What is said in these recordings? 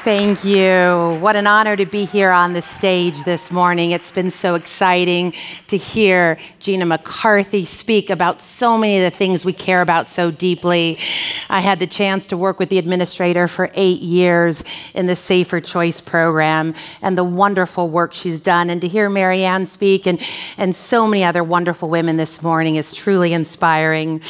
Thank you. What an honor to be here on the stage this morning. It's been so exciting to hear Gina McCarthy speak about so many of the things we care about so deeply. I had the chance to work with the administrator for 8 years in the Safer Choice program and the wonderful work she's done. And to hear Marianne speak and so many other wonderful women this morning is truly inspiring.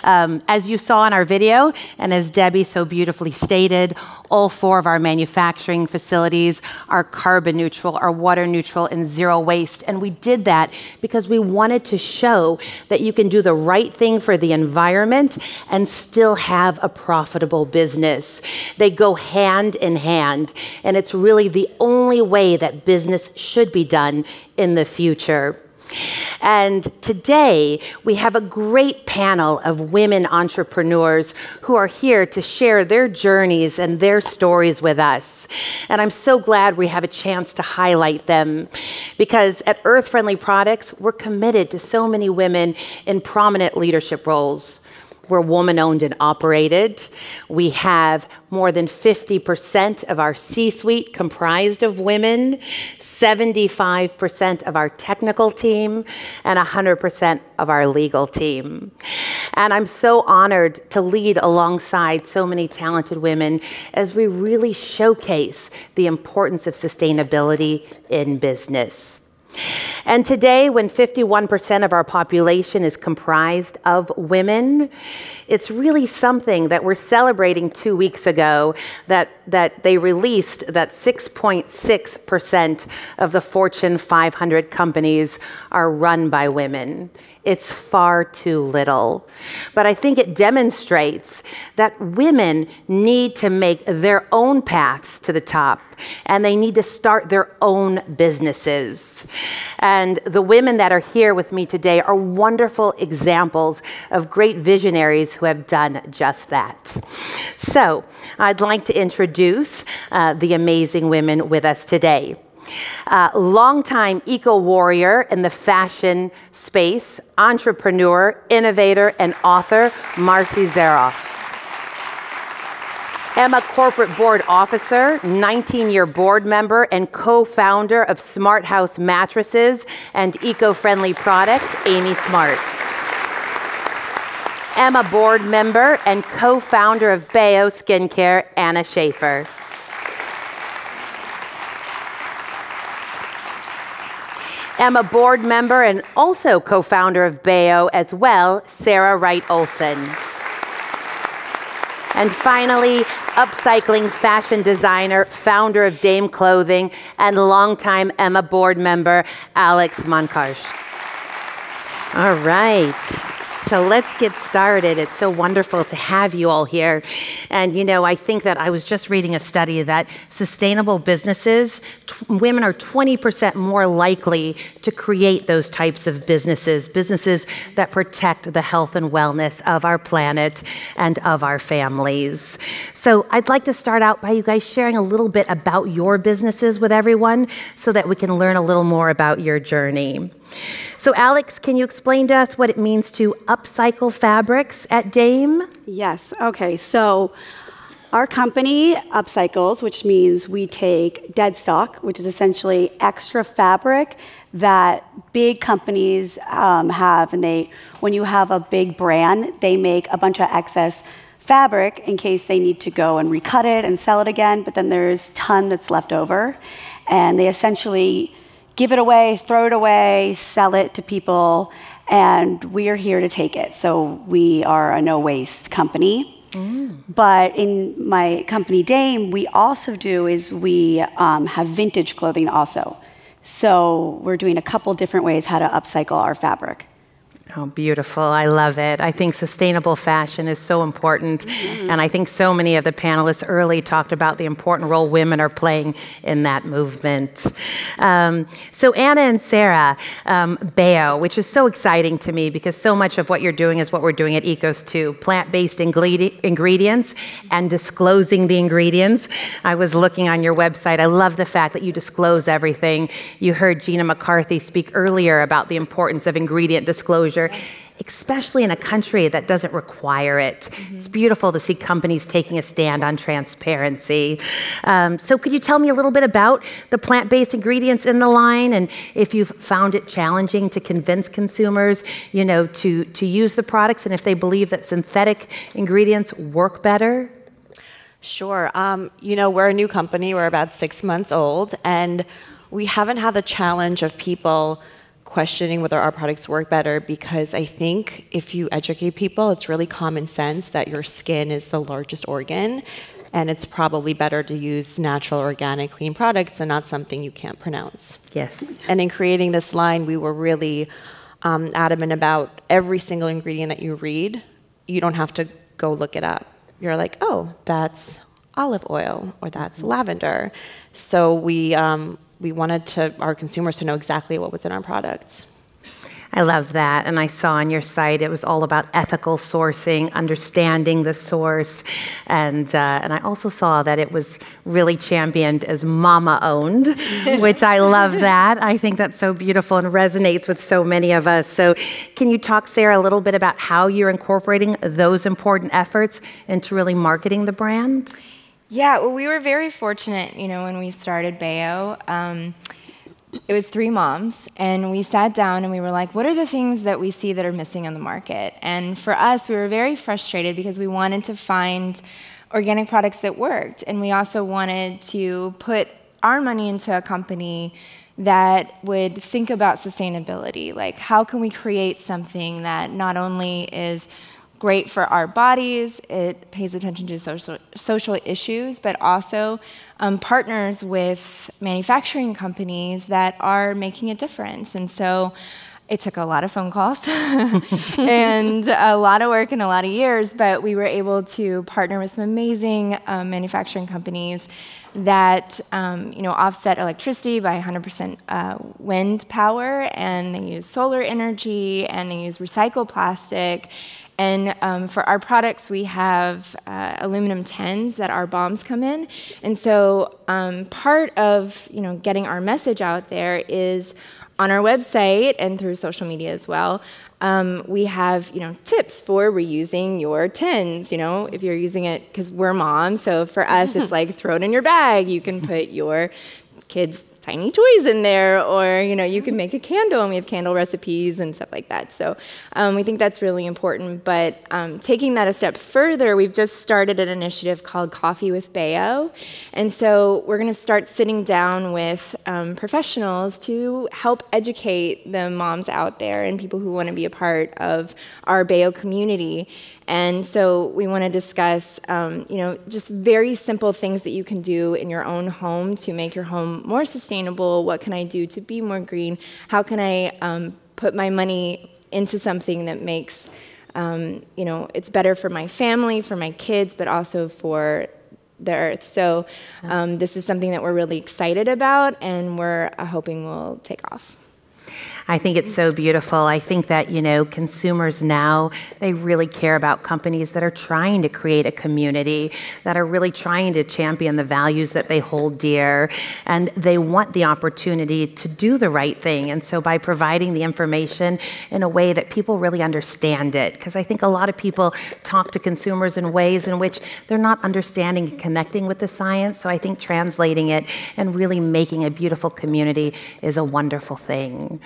As you saw in our video, and as Debbie so beautifully stated, all 4 of our manufacturing facilities are carbon neutral, are water neutral, and zero waste. And we did that because we wanted to show that you can do the right thing for the environment and still have a profitable business. They go hand in hand, and it's really the only way that business should be done in the future. And today, we have a great panel of women entrepreneurs who are here to share their journeys and their stories with us. And I'm so glad we have a chance to highlight them, because at Earth Friendly Products, we're committed to so many women in prominent leadership roles. We're woman-owned and operated. We have more than 50% of our C-suite comprised of women, 75% of our technical team, and 100% of our legal team. And I'm so honored to lead alongside so many talented women as we really showcase the importance of sustainability in business. And today, when 51% of our population is comprised of women, it's really something that we're celebrating 2 weeks ago, that they released that 6.6% of the Fortune 500 companies are run by women. It's far too little. But I think it demonstrates that women need to make their own paths to the top, and they need to start their own businesses. And the women that are here with me today are wonderful examples of great visionaries who have done just that. So I'd like to introduce the amazing women with us today. Longtime eco-warrior in the fashion space, entrepreneur, innovator, and author, Marci Zaroff. EMA Corporate Board Officer, 19-year board member, and co-founder of Smart House Mattresses and Eco-Friendly Products, Amy Smart. EMA board member and co-founder of Bayo Skincare, Anna Schafer. EMA board member and also co-founder of Bayo as well, Sarah Wright Olsen. And finally, upcycling fashion designer, founder of Dame Clothing, and longtime EMA board member, Alexx Monkarsh. All right. So let's get started. It's so wonderful to have you all here. And you know, I think that I was just reading a study that sustainable businesses, women are 20% more likely to create those types of businesses that protect the health and wellness of our planet and of our families. So I'd like to start out by you guys sharing a little bit about your businesses with everyone so that we can learn a little more about your journey. So Alexx, can you explain to us what it means to upcycle fabrics at Dame? Yes, okay, so our company upcycles, which means we take dead stock, which is essentially extra fabric that big companies have, and when you have a big brand, they make a bunch of excess fabric in case they need to go and recut it and sell it again, but then there's a ton that's left over, and they essentially give it away, throw it away, sell it to people, and we are here to take it. So we are a no-waste company. But in my company Dame, we also do is we have vintage clothing also. So we're doing a couple different ways how to upcycle our fabric. Oh, beautiful. I love it. I think sustainable fashion is so important. And I think so many of the panelists early talked about the important role women are playing in that movement. So Anna and Sarah, Bayo, which is so exciting to me because so much of what you're doing is what we're doing at Ecos too. Plant-based ingredients and disclosing the ingredients. I was looking on your website. I love the fact that you disclose everything. You heard Gina McCarthy speak earlier about the importance of ingredient disclosure. especially in a country that doesn't require it. It's beautiful to see companies taking a stand on transparency. So could you tell me a little bit about the plant-based ingredients in the line, and if you've found it challenging to convince consumers, you know, to use the products, and if they believe that synthetic ingredients work better? Sure. You know, we're a new company. We're about 6 months old, and we haven't had the challenge of people questioning whether our products work better, because I think if you educate people, it's really common sense that your skin is the largest organ, and it's probably better to use natural, organic, clean products and not something you can't pronounce. Yes. And in creating this line, we were really adamant about every single ingredient that you read, you don't have to go look it up. You're like, oh, that's olive oil, or that's lavender. So we wanted our consumers to know exactly what was in our products. I love that. And I saw on your site it was all about ethical sourcing, understanding the source. And I also saw that it was really championed as mama-owned, which I love that. I think that's so beautiful and resonates with so many of us. So can you talk, Sarah, a little bit about how you're incorporating those important efforts into really marketing the brand? Yeah, well, we were very fortunate, you know, when we started Bayo. It was 3 moms, and we sat down and we were like, what are the things that we see that are missing on the market? And for us, we were very frustrated because we wanted to find organic products that worked, and we also wanted to put our money into a company that would think about sustainability. Like, how can we create something that not only is great for our bodies, it pays attention to social issues, but also partners with manufacturing companies that are making a difference. And so it took a lot of phone calls and a lot of work and a lot of years, but we were able to partner with some amazing manufacturing companies that you know, offset electricity by 100% wind power, and they use solar energy, and they use recycled plastic. And for our products, we have aluminum tins that our bombs come in. And so part of, you know, getting our message out there is on our website and through social media as well. We have, you know, tips for reusing your tins, you know, if you're using it, because we're moms. So for us, it's like, throw it in your bag. You can put your kids' tiny toys in there, or, you know, you can make a candle, and we have candle recipes and stuff like that. So we think that's really important. But taking that a step further, we've just started an initiative called Coffee with Bayo. And so we're going to start sitting down with professionals to help educate the moms out there and people who want to be a part of our Bayo community. And so we want to discuss, you know, just very simple things that you can do in your own home to make your home more sustainable. What can I do to be more green? How can I put my money into something that makes, you know, it's better for my family, for my kids, but also for the earth. So this is something that we're really excited about, and we're hoping will take off. I think it's so beautiful. I think that, you know, consumers now, they really care about companies that are trying to create a community, that are really trying to champion the values that they hold dear, and they want the opportunity to do the right thing. And so by providing the information in a way that people really understand it, because I think a lot of people talk to consumers in ways in which they're not understanding and connecting with the science. So I think translating it and really making a beautiful community is a wonderful thing.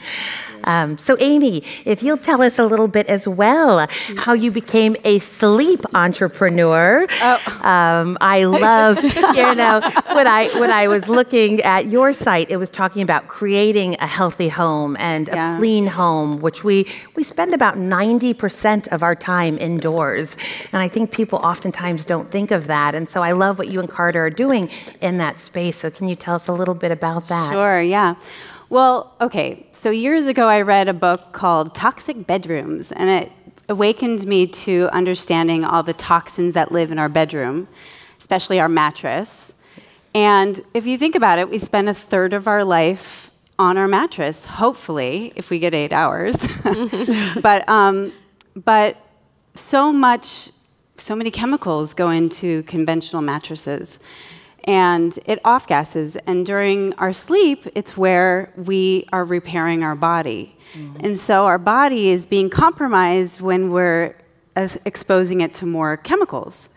So Amy, if you'll tell us a little bit as well, how you became a sleep entrepreneur. I love, you know, when I was looking at your site, it was talking about creating a healthy home and a clean home, which we spend about 90% of our time indoors. And I think people oftentimes don't think of that. And so I love what you and Carter are doing in that space. So can you tell us a little bit about that? Sure, yeah. Well, okay, so years ago I read a book called Toxic Bedrooms, and it awakened me to understanding all the toxins that live in our bedroom, especially our mattress. And if you think about it, we spend a third of our life on our mattress, hopefully, if we get 8 hours. But so many chemicals go into conventional mattresses. and it off-gasses. And during our sleep, it's where we are repairing our body. And so our body is being compromised when we're exposing it to more chemicals.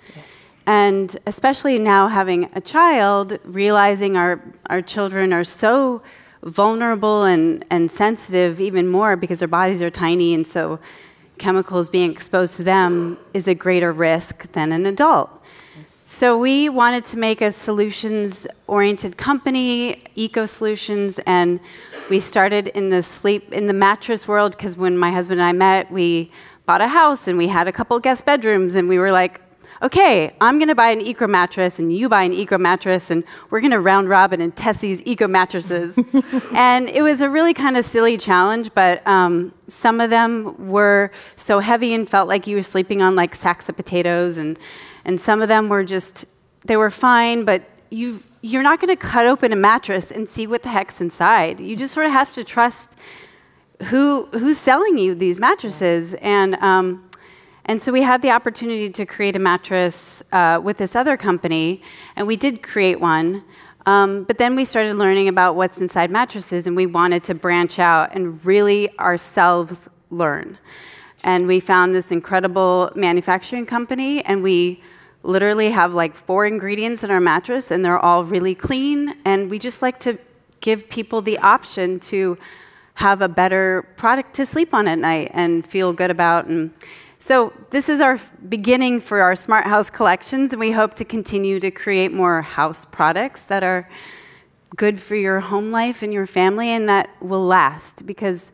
And especially now having a child, realizing our children are so vulnerable and sensitive even more because their bodies are tiny, and so chemicals being exposed to them is a greater risk than an adult. So we wanted to make a solutions-oriented company, eco-solutions, and we started in the mattress world, because when my husband and I met, we bought a house and we had a couple guest bedrooms, and we were like, okay, I'm going to buy an eco mattress and you buy an eco mattress, and we're going to round robin and test these eco mattresses. And it was a really kind of silly challenge, but some of them were so heavy and felt like you were sleeping on like sacks of potatoes, and some of them were just, they were fine, but you're not going to cut open a mattress and see what the heck's inside. You just sort of have to trust who's selling you these mattresses. And so we had the opportunity to create a mattress with this other company, and we did create one. But then we started learning about what's inside mattresses, and we wanted to branch out and really ourselves learn. And we found this incredible manufacturing company, and we literally have like 4 ingredients in our mattress, and they're all really clean. And we just like to give people the option to have a better product to sleep on at night and feel good about. And so this is our beginning for our Smart House collections, and we hope to continue to create more house products that are good for your home life and your family and that will last, because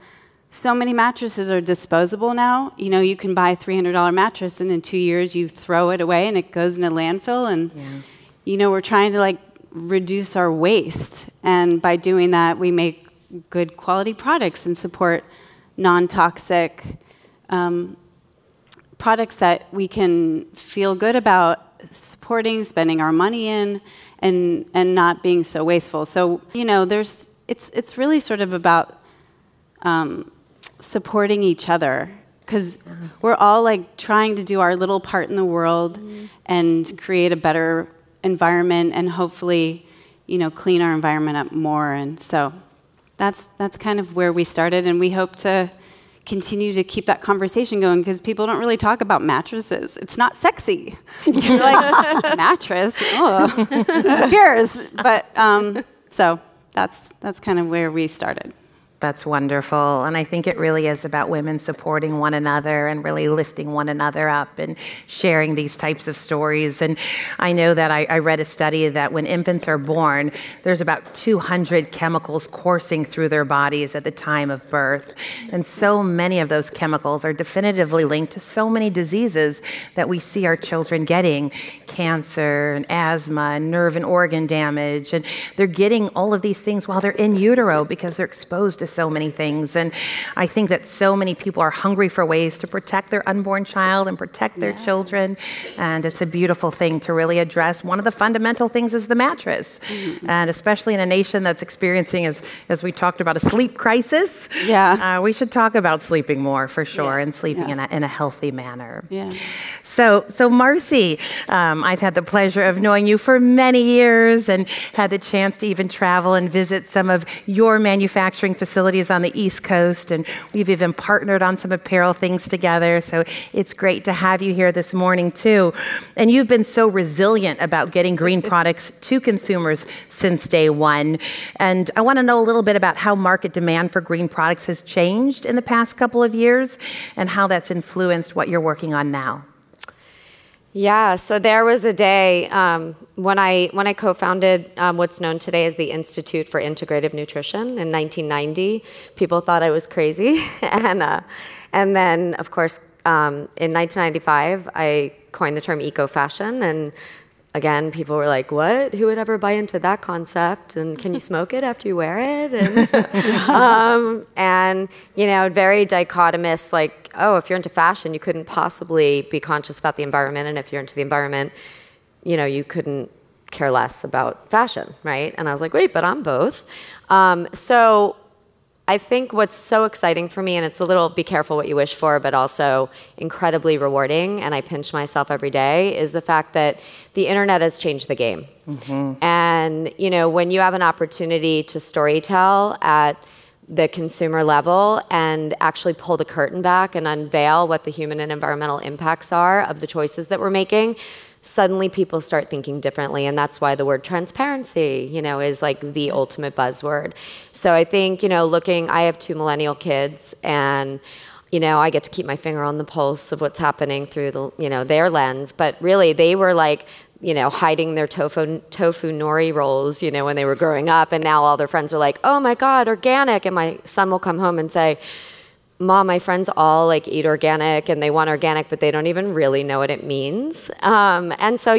so many mattresses are disposable now. You know, you can buy a $300 mattress and in 2 years you throw it away and it goes in a landfill. And, you know, we're trying to like reduce our waste. And by doing that, we make good quality products and support non-toxic products that we can feel good about supporting, spending our money in, and not being so wasteful. So, you know, it's really sort of about supporting each other, because we're all like trying to do our little part in the world and create a better environment and hopefully, you know, clean our environment up more. And so that's kind of where we started, and we hope to continue to keep that conversation going, because people don't really talk about mattresses. It's not sexy. You're like, mattress? Oh, who cares? But so that's kind of where we started. That's wonderful. And I think it really is about women supporting one another and really lifting one another up and sharing these types of stories. And I know that I read a study that when infants are born, there's about 200 chemicals coursing through their bodies at the time of birth. And so many of those chemicals are definitively linked to so many diseases that we see our children getting: cancer and asthma and nerve and organ damage. And they're getting all of these things while they're in utero because they're exposed to so many things. And I think that so many people are hungry for ways to protect their unborn child and protect their children. And it's a beautiful thing to really address. One of the fundamental things is the mattress. And especially in a nation that's experiencing, as we talked about, a sleep crisis, we should talk about sleeping more for sure, and sleeping in a healthy manner. So Marci, I've had the pleasure of knowing you for many years and had the chance to even travel and visit some of your manufacturing facilities on the East Coast, and we've even partnered on some apparel things together. So it's great to have you here this morning too. And you've been so resilient about getting green products to consumers since day one. And I want to know a little bit about how market demand for green products has changed in the past couple of years and how that's influenced what you're working on now. Yeah, so there was a day when I co-founded what's known today as the Institute for Integrative Nutrition in 1990. People thought I was crazy, and then of course in 1995 I coined the term eco-fashion, and again, people were like, what? Who would ever buy into that concept? And can you smoke it after you wear it? And you know, very dichotomous, like, oh, if you're into fashion, you couldn't possibly be conscious about the environment. And if you're into the environment, you know, you couldn't care less about fashion, right? And I was like, wait, but I'm both. So I think what's so exciting for me, and it's a little be careful what you wish for, but also incredibly rewarding, and I pinch myself every day, is the fact that the internet has changed the game. And when you have an opportunity to storytell at the consumer level and actually pull the curtain back and unveil what the human and environmental impacts are of the choices that we're making, suddenly people start thinking differently, and that's why the word transparency, is like the ultimate buzzword. So I think, I have 2 millennial kids, and I get to keep my finger on the pulse of what's happening through the, their lens. But really, they were like, hiding their tofu nori rolls, when they were growing up, and now all their friends are like, oh my God, organic, and my son will come home and say, Mom, my friends all eat organic and they want organic, but they don't even really know what it means. And so,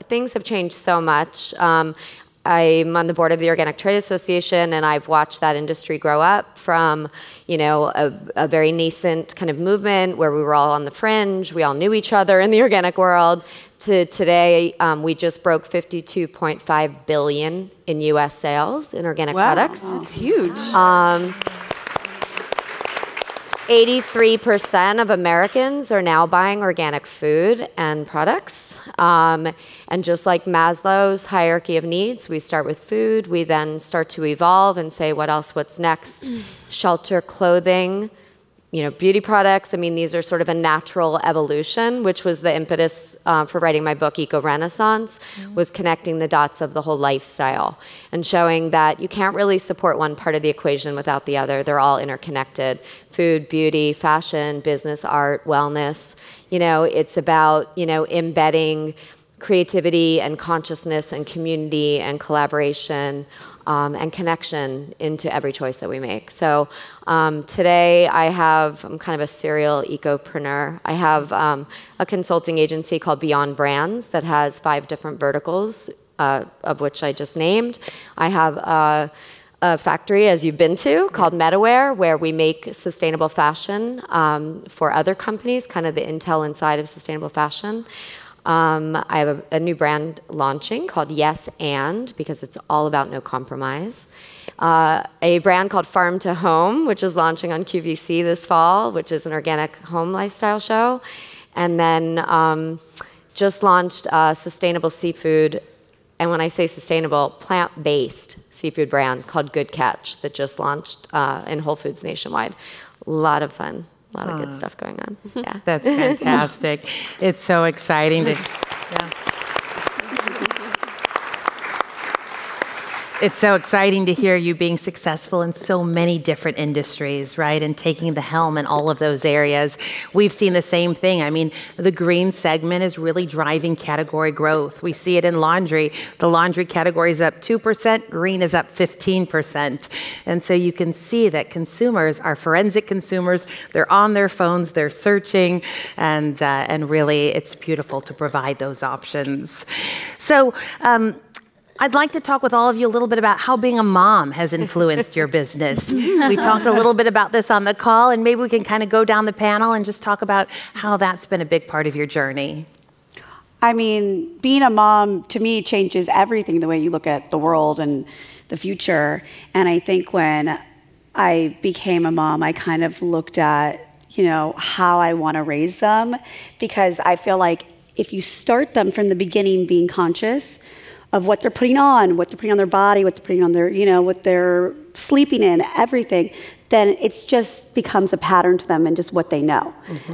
things have changed so much. I'm on the board of the Organic Trade Association, and I've watched that industry grow up from, a very nascent kind of movement where we were all on the fringe, we all knew each other in the organic world, to today, we just broke $52.5 billion in U.S. sales in organic products. That's huge. 83% of Americans are now buying organic food and products. And just like Maslow's hierarchy of needs, we start with food, we then start to evolve and say, what's next? Shelter, clothing, beauty products. I mean, these are sort of a natural evolution, which was the impetus for writing my book, Eco Renaissance, was connecting the dots of the whole lifestyle and showing that you can't really support one part of the equation without the other. They're all interconnected. Food, beauty, fashion, business, art, wellness. It's about, embedding creativity and consciousness and community and collaboration and connection into every choice that we make. So today I'm kind of a serial ecopreneur. I have a consulting agency called Beyond Brands that has 5 different verticals, of which I just named. I have a factory, as you've been to, called MetaWear, where we make sustainable fashion for other companies, kind of the intel inside of sustainable fashion. I have a new brand launching called Yes And, because it's all about no compromise. A brand called Farm to Home, which is launching on QVC this fall, which is an organic home lifestyle show. And then just launched sustainable seafood, and when I say sustainable, plant-based seafood brand called Good Catch that just launched in Whole Foods nationwide. A lot of fun. A lot of good stuff going on. Yeah. That's fantastic. It's so exciting to... It's so exciting to hear you being successful in so many different industries, right? And taking the helm in all of those areas. We've seen the same thing. I mean, the green segment is really driving category growth. We see it in laundry. The laundry category is up 2%, green is up 15%. And so you can see that consumers are forensic consumers. They're on their phones, they're searching, and really it's beautiful to provide those options. So, I'd like to talk with all of you a little bit about how being a mom has influenced your business. We talked a little bit about this on the call, and maybe we can kind of go down the panel and just talk about how that's been a big part of your journey. I mean, being a mom, to me, changes everything, the way you look at the world and the future. And I think when I became a mom, I kind of looked at, how I want to raise them, because I feel like if you start them from the beginning being conscious of what they're putting on their body, what they're putting on their, what they're sleeping in, everything, then it just becomes a pattern to them and just what they know.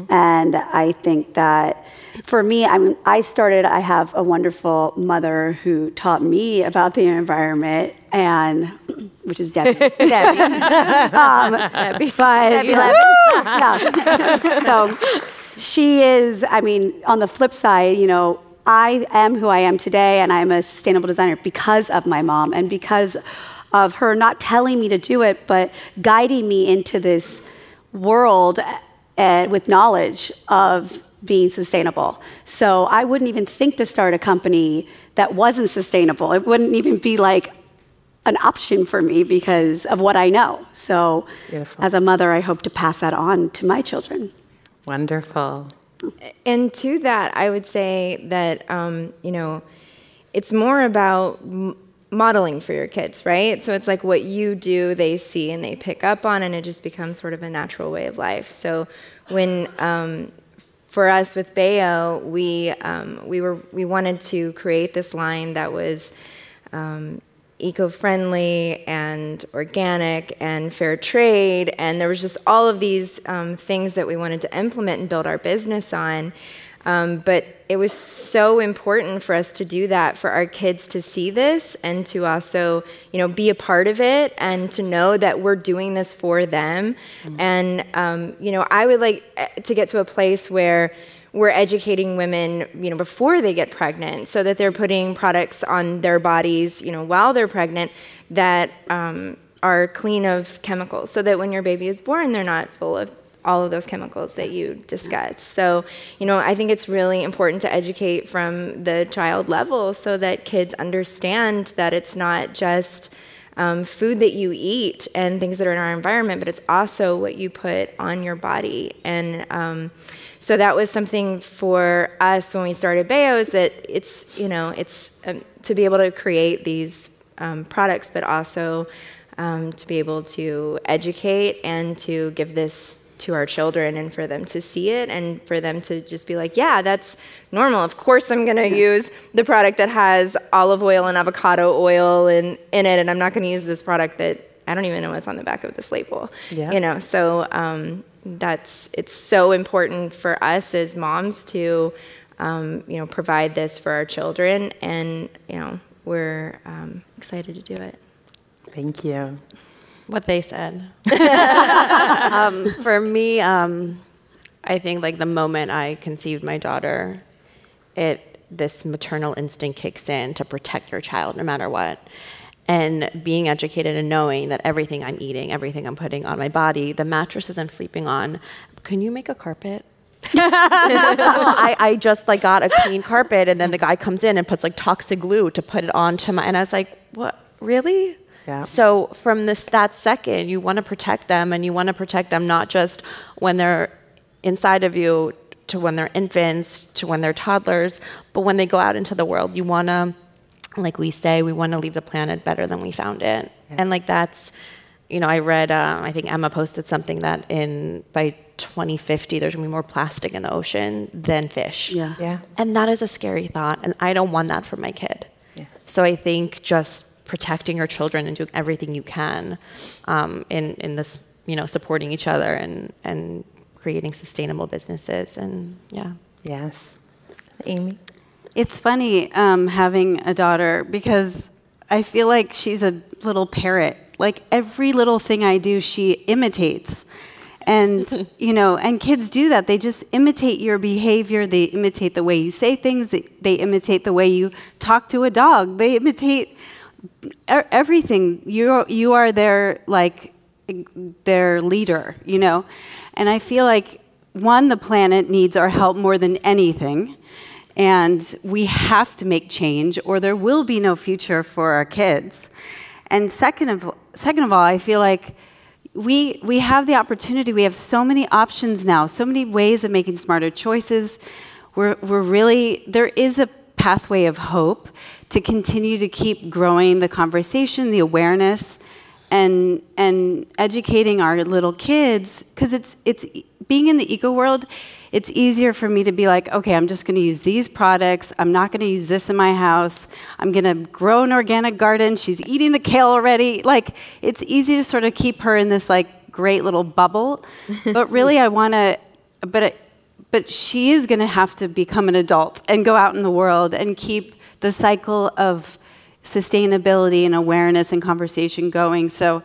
And I think that for me, I have a wonderful mother who taught me about the environment, and which is Debbie. Debbie. So she is, on the flip side, I am who I am today, and I'm a sustainable designer because of my mom and because of her not telling me to do it, but guiding me into this world with knowledge of being sustainable. So I wouldn't even think to start a company that wasn't sustainable. It wouldn't even be like an option for me because of what I know. So as a mother, I hope to pass that on to my children. Wonderful. And to that, I would say that, it's more about modeling for your kids, right? So it's like what you do, they see and they pick up on, and it just becomes sort of a natural way of life. So when for us with Bayo, we wanted to create this line that was eco-friendly and organic and fair trade, and there was just all of these things that we wanted to implement and build our business on. But it was so important for us to do that, for our kids to see this and to also, you know, be a part of it and to know that we're doing this for them. And, you know, I would like to get to a place where we're educating women, you know, before they get pregnant, so that they're putting products on their bodies, you know, while they're pregnant that are clean of chemicals, so that when your baby is born, they're not full of all of those chemicals that you discussed. So, you know, I think it's really important to educate from the child level so that kids understand that it's not just food that you eat and things that are in our environment, but it's also what you put on your body. And so that was something for us when we started Bayo, is that it's, you know, it's to be able to create these products, but also to be able to educate and to give this to our children, and for them to see it and for them to just be like, yeah, that's normal. Of course I'm going to use the product that has olive oil and avocado oil in it, and I'm not going to use this product that I don't even know what's on the back of this label. Yeah. You know, so it's so important for us as moms to you know, provide this for our children, and you know, we're excited to do it. Thank you. What they said. For me, I think like the moment I conceived my daughter, this maternal instinct kicks in to protect your child no matter what. And being educated and knowing that everything I'm eating, everything I'm putting on my body, the mattresses I'm sleeping on, can you make a carpet? I just like got a clean carpet, and then the guy comes in and puts like toxic glue to put it onto my, and I was like, what, really? Yeah. So from that second, you want to protect them, and you want to protect them not just when they're inside of you, to when they're infants, to when they're toddlers, but when they go out into the world. You want to, like we say, we want to leave the planet better than we found it. Yeah. And like that's, you know, I read, I think Emma posted something that by 2050, there's going to be more plastic in the ocean than fish. Yeah. Yeah. And that is a scary thought, and I don't want that for my kid. Yes. So I think just protecting your children and doing everything you can in this, you know, supporting each other and creating sustainable businesses, and yeah. Yes. Amy? It's funny having a daughter, because I feel like she's a little parrot. Like every little thing I do, she imitates. And, you know, and kids do that. They just imitate your behavior. They imitate the way you say things. They imitate the way you talk to a dog. They imitate everything. You are their, like, their leader, you know? And I feel like, one, the planet needs our help more than anything. And we have to make change, or there will be no future for our kids. And second of all, I feel like we have the opportunity. We have so many options now, so many ways of making smarter choices. We're really, there is a pathway of hope to continue to keep growing the conversation, the awareness, and educating our little kids, because it's being in the eco world. It's easier for me to be like, okay, I'm just going to use these products. I'm not going to use this in my house. I'm going to grow an organic garden. She's eating the kale already. Like, it's easy to sort of keep her in this like great little bubble. But really, I want to, but she is going to have to become an adult and go out in the world and keep the cycle of sustainability and awareness and conversation going. So,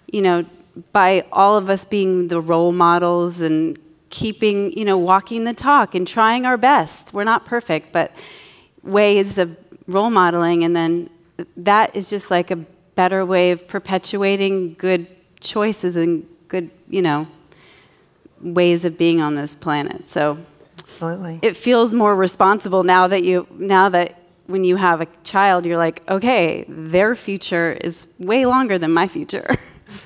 you know, by all of us being the role models and keeping, you know, walking the talk and trying our best. We're not perfect, but ways of role modeling, and then that is just like a better way of perpetuating good choices and good, you know, ways of being on this planet. So absolutely, it feels more responsible now that when you have a child, you're like, okay, their future is way longer than my future.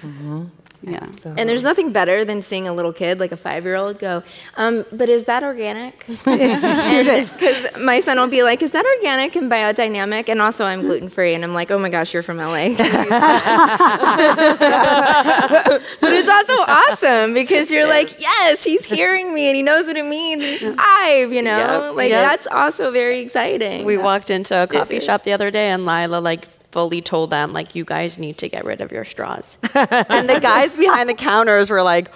Mm-hmm. Yeah. And there's nothing better than seeing a little kid, like a 5-year-old, go, but is that organic? Because my son will be like, is that organic and biodynamic? And also I'm gluten-free. And I'm like, oh my gosh, you're from LA. But it's also awesome because you're like, yes, he's hearing me and he knows what it means. He's 5, you know? That's also very exciting. We walked into a coffee shop the other day and Lila fully told them, you guys need to get rid of your straws. And the guys behind the counters were like,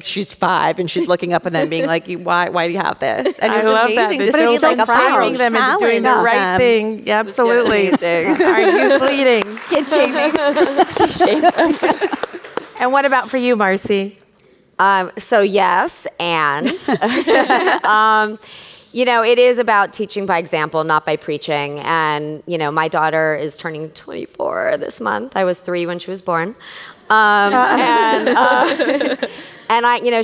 she's 5 and she's looking up and then being like, why do you have this? And it was amazing to see empowering them into doing the right thing. Yeah, absolutely. Are you bleeding? Kid shaming. And what about for you, Marci? So yes, and it is about teaching by example, not by preaching. And my daughter is turning 24 this month. I was 3 when she was born, and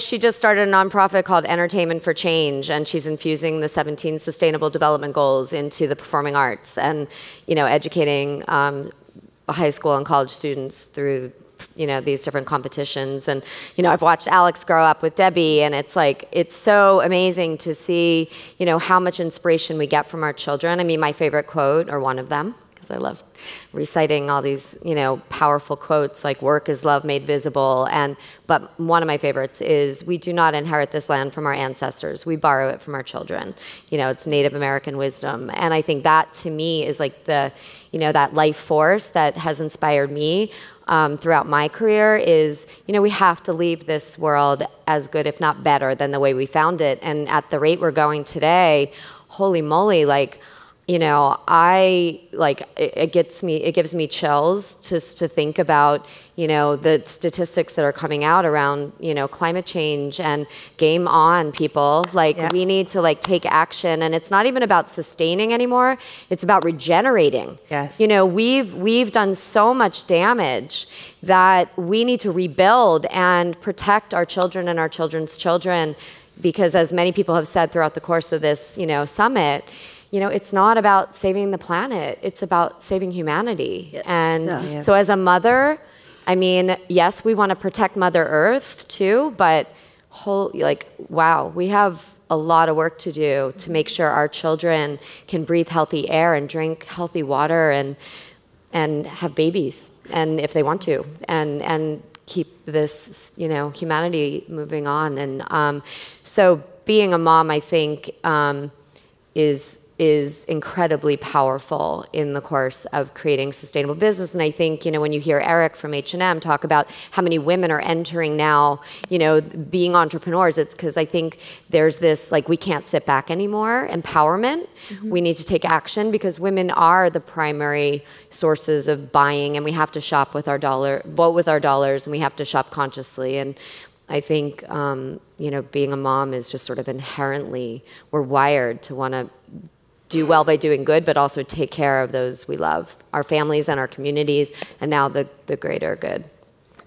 she just started a nonprofit called Entertainment for Change, and she's infusing the 17 Sustainable Development Goals into the performing arts, and educating high school and college students through these different competitions. And, I've watched Alex grow up with Debbie, and it's so amazing to see, how much inspiration we get from our children. I mean, my favorite quote, or one of them, because I love reciting all these, powerful quotes like work is love made visible. But one of my favorites is, we do not inherit this land from our ancestors. We borrow it from our children. It's Native American wisdom. And I think that to me is that life force that has inspired me throughout my career is, we have to leave this world as good, if not better, than the way we found it. And at the rate we're going today, holy moly, it gives me chills just to think about, the statistics that are coming out around, climate change. And game on, people. We need to take action. And it's not even about sustaining anymore. It's about regenerating. Yes. We've done so much damage that we need to rebuild and protect our children and our children's children. Because as many people have said throughout the course of this, summit, it's not about saving the planet. It's about saving humanity. Yes. And so as a mother, I mean, yes, we want to protect Mother Earth too, but wow, we have a lot of work to do to make sure our children can breathe healthy air and drink healthy water and have babies, and if they want to, and keep this, humanity moving on. And so being a mom, I think, is incredibly powerful in the course of creating sustainable business. And I think, when you hear Eric from H&M talk about how many women are entering now, being entrepreneurs, it's because I think there's this, we can't sit back anymore, empowerment. Mm-hmm. We need to take action because women are the primary sources of buying, and we have to shop with our vote with our dollars, and we have to shop consciously. And I think, being a mom is just sort of inherently, we're wired to want to do well by doing good, but also take care of those we love, our families and our communities, and now the greater good.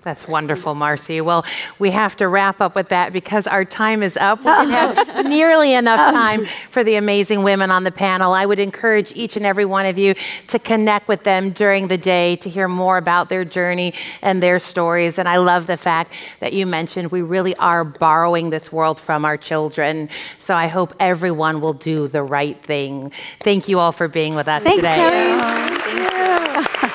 That's wonderful, Marci. Well, we have to wrap up with that because our time is up. We didn't have nearly enough time for the amazing women on the panel. I would encourage each and every one of you to connect with them during the day to hear more about their journey and their stories. And I love the fact that you mentioned we really are borrowing this world from our children. So I hope everyone will do the right thing. Thank you all for being with us today. Thanks, Kelly. Thank you.